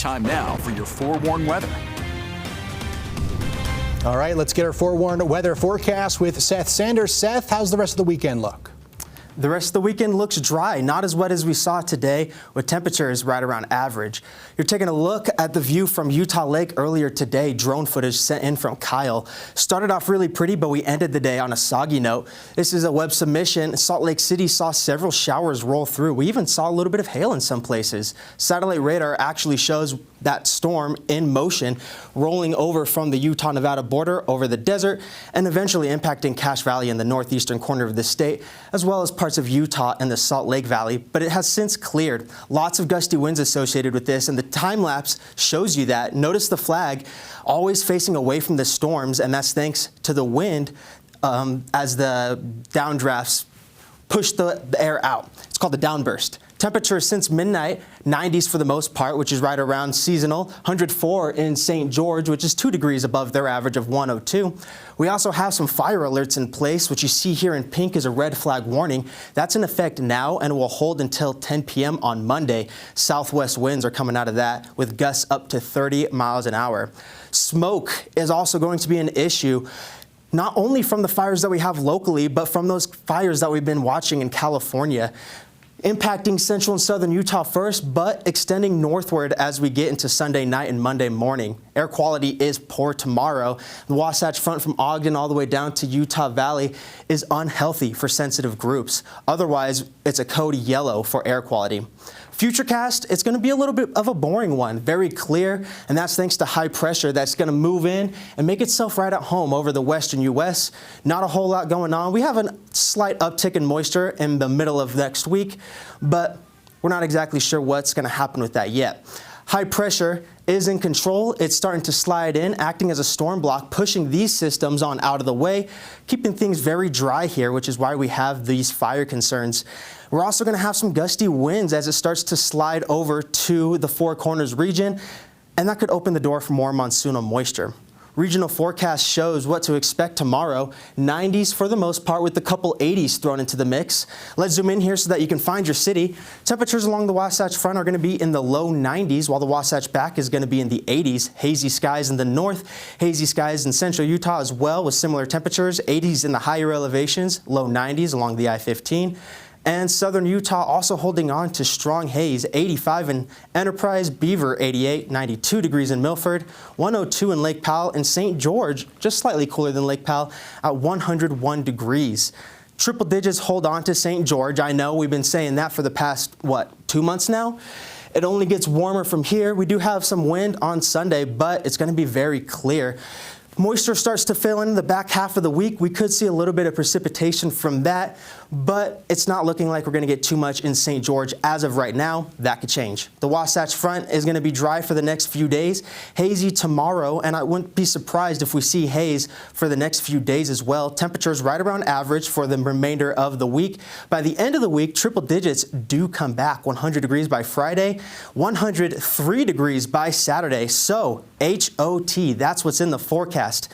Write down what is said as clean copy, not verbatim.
Time now for your forewarned weather. All right, let's get our forewarned weather forecast with Seth Sanders. Seth, how's the rest of the weekend look? The rest of the weekend looks dry, not as wet as we saw today, with temperatures right around average. You're taking a look at the view from Utah Lake earlier today. Drone footage sent in from Kyle. Started off really pretty, but we ended the day on a soggy note. This is a web submission. Salt Lake City saw several showers roll through. We even saw a little bit of hail in some places. Satellite radar actually shows that storm in motion, rolling over from the Utah-Nevada border over the desert and eventually impacting Cache Valley in the northeastern corner of the state, as well as parts of Utah and the Salt Lake Valley, but it has since cleared. Lots of gusty winds associated with this, and the time lapse shows you that. Notice the flag always facing away from the storms, and that's thanks to the wind as the downdrafts push the air out. It's called the downburst. Temperatures since midnight, 90s for the most part, which is right around seasonal. 104 in St. George, which is 2 degrees above their average of 102. We also have some fire alerts in place, which you see here in pink is a red flag warning. That's in effect now and will hold until 10 p.m. on Monday. Southwest winds are coming out of that with gusts up to 30 miles an hour. Smoke is also going to be an issue, not only from the fires that we have locally, but from those fires that we've been watching in California, impacting central and southern Utah first, but extending northward as we get into Sunday night and Monday morning. Air quality is poor tomorrow. The Wasatch Front from Ogden all the way down to Utah Valley is unhealthy for sensitive groups. Otherwise, it's a code yellow for air quality. Futurecast, it's going to be a little bit of a boring one, very clear, and that's thanks to high pressure that's going to move in and make itself right at home over the western U.S. Not a whole lot going on. We have a slight uptick in moisture in the middle of next week, but we're not exactly sure what's going to happen with that yet. High pressure is in control. It's starting to slide in, acting as a storm block, pushing these systems on out of the way, keeping things very dry here, which is why we have these fire concerns. We're also going to have some gusty winds as it starts to slide over to the Four Corners region, and that could open the door for more monsoonal moisture. Regional forecast shows what to expect tomorrow. 90s for the most part with a couple 80s thrown into the mix. Let's zoom in here so that you can find your city. Temperatures along the Wasatch Front are going to be in the low 90s, while the Wasatch Back is going to be in the 80s. Hazy skies in the north, hazy skies in central Utah as well with similar temperatures. 80s in the higher elevations, low 90s along the I-15. And southern Utah also holding on to strong haze, 85 in Enterprise, Beaver 88, 92 degrees in Milford, 102 in Lake Powell, and St. George, just slightly cooler than Lake Powell, at 101 degrees. Triple digits hold on to St. George. I know we've been saying that for the past, 2 months now? It only gets warmer from here. We do have some wind on Sunday, but it's going to be very clear. Moisture starts to fill in the back half of the week. We could see a little bit of precipitation from that, but it's not looking like we're going to get too much in St. George as of right now. That could change. The Wasatch Front is going to be dry for the next few days, hazy tomorrow, and I wouldn't be surprised if we see haze for the next few days as well. Temperatures right around average for the remainder of the week. By the end of the week, triple digits do come back. 100 degrees by Friday, 103 degrees by Saturday. So, HOT, that's what's in the forecast.